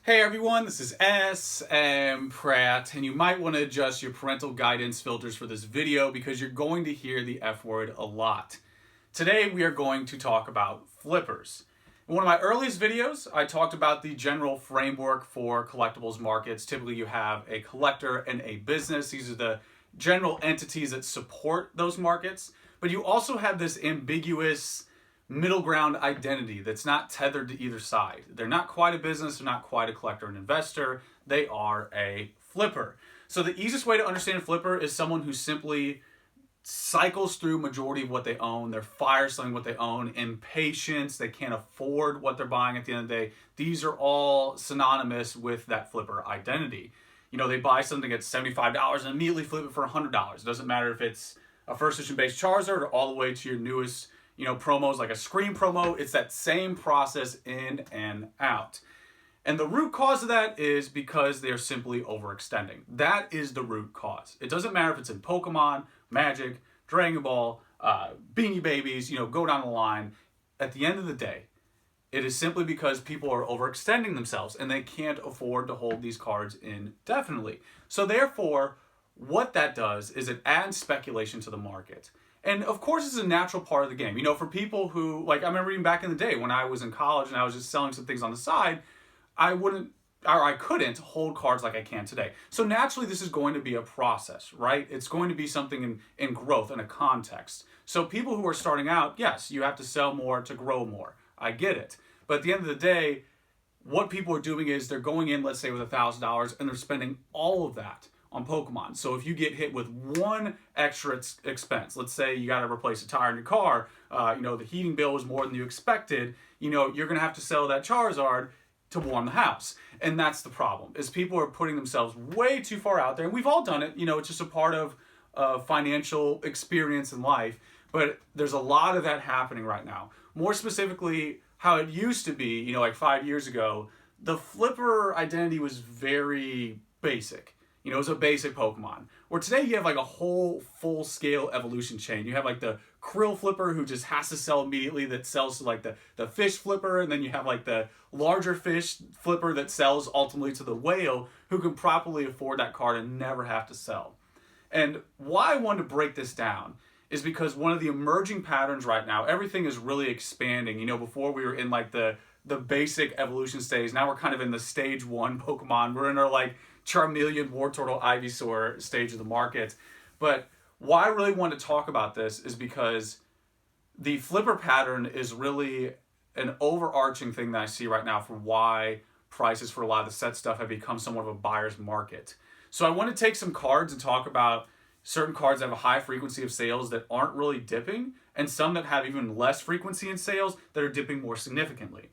Hey everyone, this is S.M. Pratt, and you might want to adjust your parental guidance filters for this video because you're going to hear the F word a lot. Today we are going to talk about flippers. In one of my earliest videos, I talked about the general framework for collectibles markets. Typically you have a collector and a business. These are the general entities that support those markets, but you also have this ambiguous middle ground identity that's not tethered to either side. They're not quite a business, they're not quite a collector and investor, they are a flipper. So the easiest way to understand a flipper is someone who simply cycles through majority of what they own. They're fire selling what they own, impatience, they can't afford what they're buying at the end of the day. These are all synonymous with that flipper identity. You know, they buy something at $75 and immediately flip it for $100. It doesn't matter if it's a first edition based Charizard or all the way to your newest promos like a screen promo. It's that same process in and out. And the root cause of that is because they're simply overextending. That is the root cause. It doesn't matter if it's in Pokemon, Magic, Dragon Ball, Beanie Babies, go down the line. At the end of the day, it is simply because people are overextending themselves and they can't afford to hold these cards indefinitely. So therefore, what that does is it adds speculation to the market. And of course, it's a natural part of the game. For people who, I remember even back in the day when I was in college and I was just selling some things on the side, I couldn't hold cards like I can today. So naturally, this is going to be a process, right? It's going to be something in growth, in a context. So people who are starting out, yes, you have to sell more to grow more. I get it. But at the end of the day, what people are doing is they're going in, let's say, with $1,000 and they're spending all of that on Pokemon. So if you get hit with one extra expense, let's say you got to replace a tire in your car, the heating bill was more than you expected, you're going to have to sell that Charizard to warm the house. And that's the problem, is people are putting themselves way too far out there. And we've all done it. It's just a part of financial experience in life. But there's a lot of that happening right now. More specifically, how it used to be, 5 years ago, the flipper identity was very basic. It was a basic Pokemon. Where today you have a whole full-scale evolution chain. You have the krill flipper who just has to sell immediately, that sells to the fish flipper, and then you have the larger fish flipper that sells ultimately to the whale who can properly afford that card and never have to sell. And why I wanted to break this down is because one of the emerging patterns right now, everything is really expanding. Before we were in the basic evolution stage. Now we're kind of in the stage 1 Pokemon. We're in our Charmeleon, Wartortle, Ivysaur stage of the market. But why I really want to talk about this is because the flipper pattern is really an overarching thing that I see right now for why prices for a lot of the set stuff have become somewhat of a buyer's market. So I want to take some cards and talk about certain cards that have a high frequency of sales that aren't really dipping, and some that have even less frequency in sales that are dipping more significantly.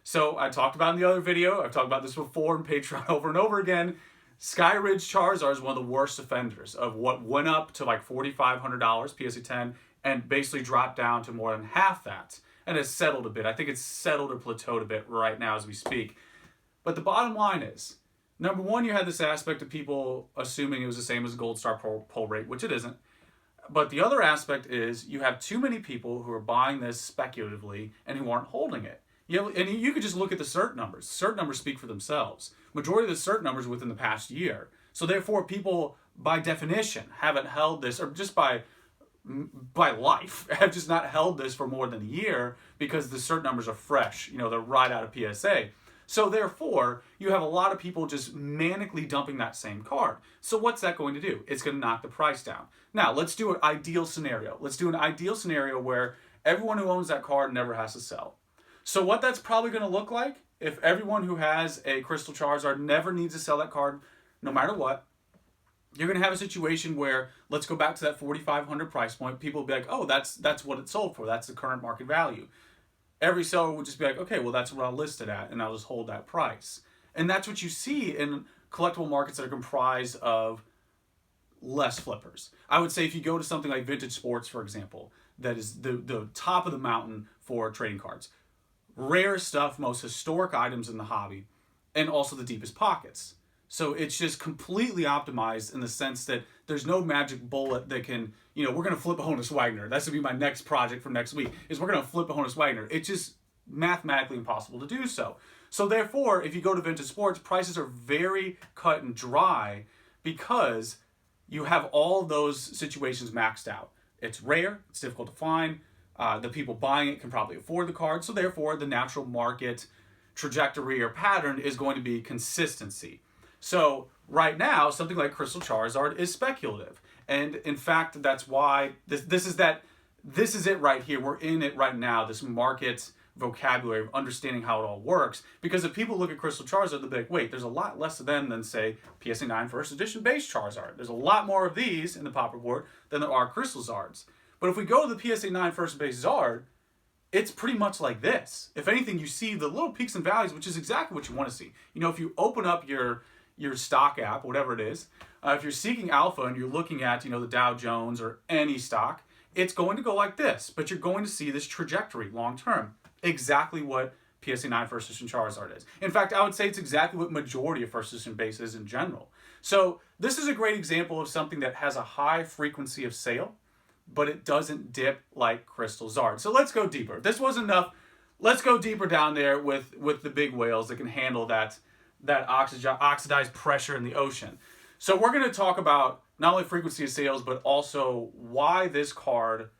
So I talked about in the other video, I've talked about this before in Patreon over and over again, Skyridge Charizard is one of the worst offenders of what went up to $4,500 PSA 10 and basically dropped down to more than half that and has settled a bit. I think it's settled or plateaued a bit right now as we speak. But the bottom line is, number one, you had this aspect of people assuming it was the same as Gold Star pull rate, which it isn't. But the other aspect is you have too many people who are buying this speculatively and who aren't holding it. And you could just look at the cert numbers. Cert numbers speak for themselves. Majority of the cert numbers within the past year. So therefore, people, by definition, haven't held this, or just by life, have just not held this for more than a year because the cert numbers are fresh. They're right out of PSA. So therefore, you have a lot of people just manically dumping that same card. So what's that going to do? It's going to knock the price down. Now, let's do an ideal scenario. Let's do an ideal scenario where everyone who owns that card never has to sell. So what that's probably going to look like, if everyone who has a Crystal Charizard never needs to sell that card, no matter what, you're going to have a situation where, let's go back to that $4,500 price point, people will be like, oh, that's what it sold for, that's the current market value. Every seller would just be like, okay, well, that's what I'll list it at, and I'll just hold that price. And that's what you see in collectible markets that are comprised of less flippers. I would say if you go to something like Vintage Sports, for example, that is the top of the mountain for trading cards. Rare stuff, most historic items in the hobby, and also the deepest pockets. So it's just completely optimized in the sense that there's no magic bullet that can, we're going to flip a Honus Wagner. That's going to be my next project for next week, is we're going to flip a Honus Wagner. It just mathematically impossible to do so. So therefore, if you go to vintage sports, prices are very cut and dry because you have all those situations maxed out. It's rare, it's difficult to find. The people buying it can probably afford the card, so therefore the natural market trajectory or pattern is going to be consistency. So right now, something like Crystal Charizard is speculative. And in fact, that's why this is it right here. We're in it right now, this market vocabulary of understanding how it all works. Because if people look at Crystal Charizard, they'll be like, wait, there's a lot less of them than, say, PSA 9 First Edition base Charizard. There's a lot more of these in the pop report than there are Crystal Zards. But if we go to the PSA 9 First Base Zard, it's pretty much like this. If anything, you see the little peaks and valleys, which is exactly what you want to see. You know, if you open up your stock app, whatever it is, if you're seeking alpha and you're looking at, the Dow Jones or any stock, it's going to go like this. But you're going to see this trajectory long term. Exactly what PSA 9 First Edition Charizard is. In fact, I would say it's exactly what majority of First Edition base is in general. So this is a great example of something that has a high frequency of sale, but it doesn't dip like Crystal Zard. So let's go deeper. If this wasn't enough, let's go deeper down there with the big whales that can handle that oxidized pressure in the ocean. So we're going to talk about not only frequency of sales, but also why this card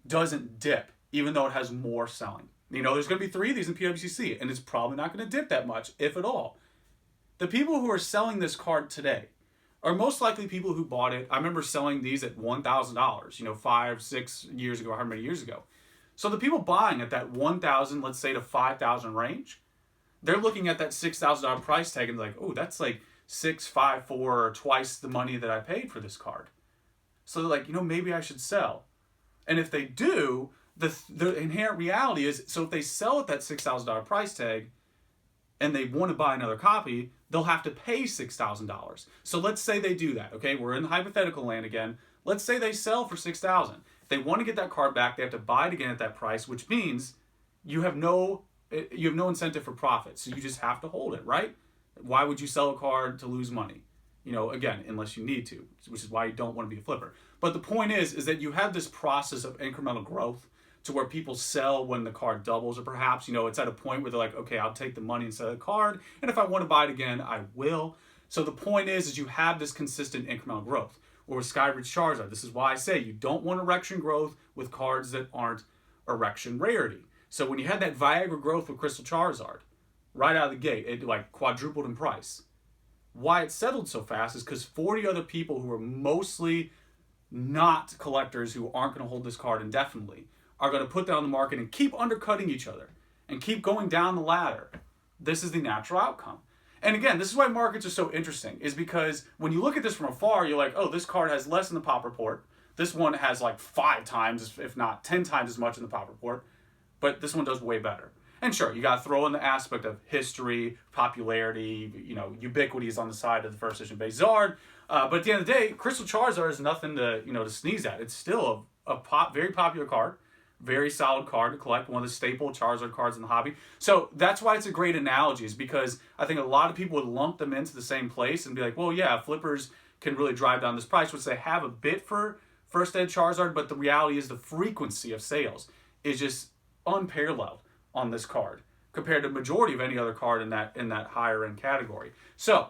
doesn't dip, even though it has more selling. There's going to be 3 of these in PWCC, and it's probably not going to dip that much, if at all. The people who are selling this card today are most likely people who bought it. I remember selling these at $1,000, 5, 6 years ago, however many years ago. So the people buying at that $1,000, let's say to $5,000 range, they're looking at that $6,000 price tag and like, oh, that's like $654 or twice the money that I paid for this card. So they're like, maybe I should sell. And if they do, the inherent reality is, so if they sell at that $6,000 price tag and they want to buy another copy, they'll have to pay $6,000. So let's say they do that, okay? We're in hypothetical land again. Let's say they sell for $6,000. If they want to get that card back, they have to buy it again at that price, which means you have no incentive for profit. So you just have to hold it, right? Why would you sell a card to lose money? Again, unless you need to, which is why you don't want to be a flipper. But the point is that you have this process of incremental growth to where people sell when the card doubles, or perhaps, it's at a point where they're like, okay, I'll take the money instead of the card, and if I want to buy it again, I will. So the point is you have this consistent incremental growth. Or with Skybridge Charizard, this is why I say you don't want erection growth with cards that aren't erection rarity. So when you had that Viagra growth with Crystal Charizard, right out of the gate, it like quadrupled in price. Why it settled so fast is because 40 other people who are mostly not collectors, who aren't going to hold this card indefinitely, are going to put that on the market and keep undercutting each other and keep going down the ladder. This is the natural outcome. And again, this is why markets are so interesting, is because when you look at this from afar, you're like, oh, this card has less in the pop report. This one has like 5 times, if not 10 times as much in the pop report. But this one does way better. And sure, you got to throw in the aspect of history, popularity, ubiquity is on the side of the First Edition base Zard. But at the end of the day, Crystal Charizard is nothing to sneeze at. It's still a very popular card. Very solid card to collect, one of the staple Charizard cards in the hobby. So that's why it's a great analogy, is because I think a lot of people would lump them into the same place and be like, well, yeah, flippers can really drive down this price, which they have a bit for First Ed Charizard, but the reality is the frequency of sales is just unparalleled on this card compared to the majority of any other card in that higher end category. So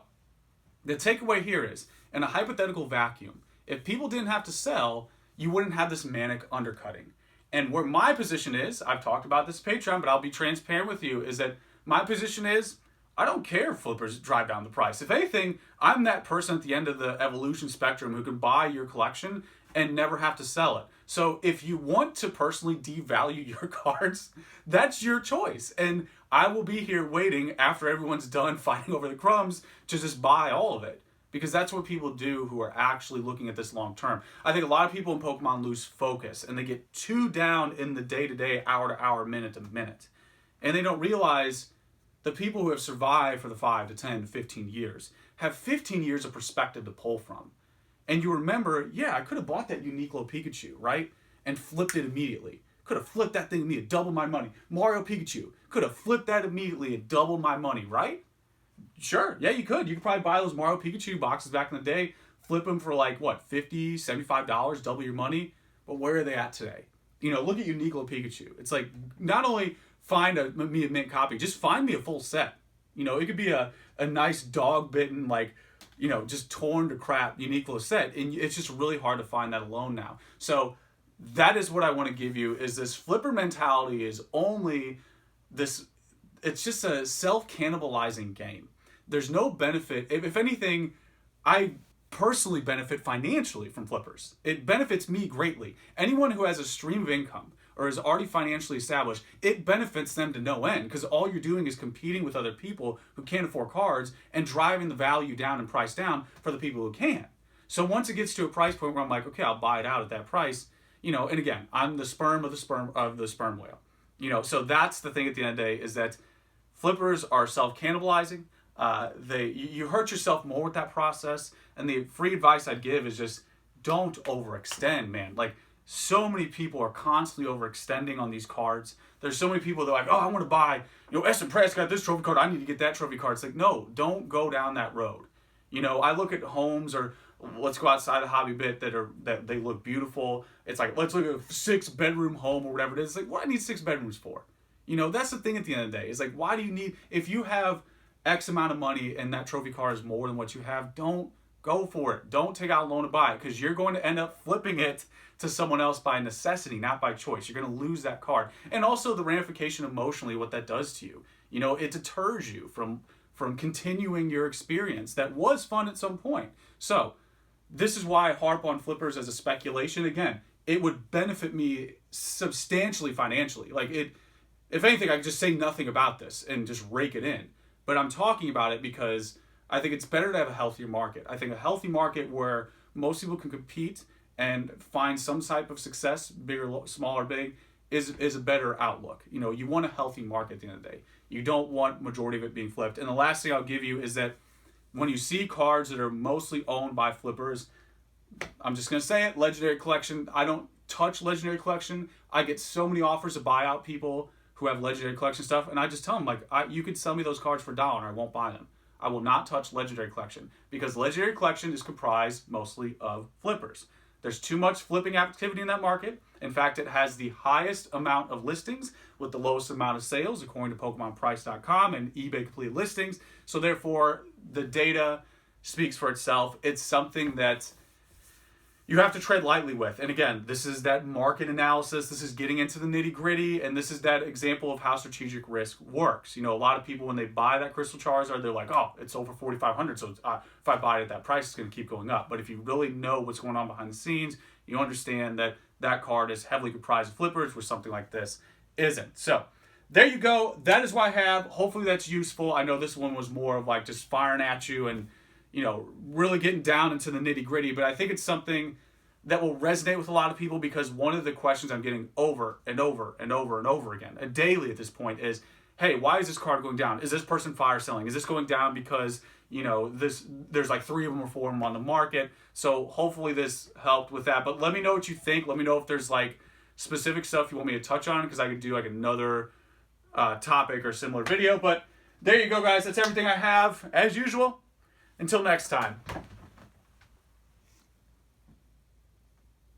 the takeaway here is, in a hypothetical vacuum, if people didn't have to sell, you wouldn't have this manic undercutting. And where my position is, I've talked about this Patreon, but I'll be transparent with you, is that my position is, I don't care if flippers drive down the price. If anything, I'm that person at the end of the evolution spectrum who can buy your collection and never have to sell it. So if you want to personally devalue your cards, that's your choice. And I will be here waiting after everyone's done fighting over the crumbs to just buy all of it. Because that's what people do who are actually looking at this long term. I think a lot of people in Pokemon lose focus and they get too down in the day-to-day, hour-to-hour, minute-to-minute. And they don't realize the people who have survived for the 5 to 10 to 15 years have 15 years of perspective to pull from. And you remember, yeah, I could have bought that Uniqlo Pikachu, right? And flipped it immediately. Could have flipped that thing immediately, doubled my money. Mario Pikachu, could have flipped that immediately and doubled my money, right? Sure, yeah, you could. You could probably buy those Mario Pikachu boxes back in the day, flip them for like, what, $50, $75, double your money. But where are they at today? Look at Uniqlo Pikachu. It's like not only find me a mint copy. Just find me a full set. It could be a nice dog bitten, like, just torn to crap Uniqlo set. And it's just really hard to find that alone now. So that is what I want to give you, is this flipper mentality is only this, it's just a self-cannibalizing game. There's no benefit. If anything, I personally benefit financially from flippers. It benefits me greatly. Anyone who has a stream of income or is already financially established, it benefits them to no end, because all you're doing is competing with other people who can't afford cards and driving the value down and price down for the people who can. So once it gets to a price point where I'm like, okay, I'll buy it out at that price, and again, I'm the sperm of the sperm whale. So that's the thing at the end of the day, is that flippers are self-cannibalizing. You hurt yourself more with that process. And the free advice I'd give is just don't overextend, man. Like, so many people are constantly overextending on these cards. There's so many people that are like, oh, I want to buy, S&P got this trophy card, I need to get that trophy card. It's like, no, don't go down that road. I look at homes, or let's go outside the hobby bit, that they look beautiful. It's like, let's look at a 6-bedroom home or whatever it is. It's like, what do I need 6 bedrooms for? That's the thing at the end of the day. It's like, why do you need, if you have X amount of money and that trophy card is more than what you have, don't go for it. Don't take out a loan to buy it, because you're going to end up flipping it to someone else by necessity, not by choice. You're going to lose that card. And also the ramification emotionally, what that does to you. It deters you from continuing your experience that was fun at some point. So this is why I harp on flippers as a speculation. Again, it would benefit me substantially financially. Like, if anything, I could just say nothing about this and just rake it in. But I'm talking about it because I think it's better to have a healthier market. I think a healthy market where most people can compete and find some type of success, big or small or big, is a better outlook. You want a healthy market at the end of the day. You don't want majority of it being flipped. And the last thing I'll give you is that when you see cards that are mostly owned by flippers, I'm just going to say it, Legendary Collection. I don't touch Legendary Collection. I get so many offers to buy out people who have Legendary Collection stuff, and I just tell them, like, you could sell me those cards for $1, and I won't buy them. I will not touch Legendary Collection, because Legendary Collection is comprised mostly of flippers. There's too much flipping activity in that market. In fact, it has the highest amount of listings with the lowest amount of sales, according to PokemonPrice.com and eBay completed listings. So therefore, the data speaks for itself. It's something that you have to tread lightly with. And again, this is that market analysis. This is getting into the nitty gritty. And this is that example of how strategic risk works. A lot of people, when they buy that Crystal Charizard, they're like, oh, it's over 4,500. So if I buy it at that price, it's going to keep going up. But if you really know what's going on behind the scenes, you understand that that card is heavily comprised of flippers, where something like this isn't. So there you go. That is what I have. Hopefully that's useful. I know this one was more of like just firing at you and, really getting down into the nitty gritty. But I think it's something that will resonate with a lot of people, because one of the questions I'm getting over and over and over and over again, daily at this point, is, hey, why is this card going down? Is this person fire selling? Is this going down because, there's like 3 of them or 4 of them on the market? So hopefully this helped with that. But let me know what you think. Let me know if there's like specific stuff you want me to touch on, because I could do like another topic or similar video. But there you go, guys. That's everything I have, as usual. Until next time.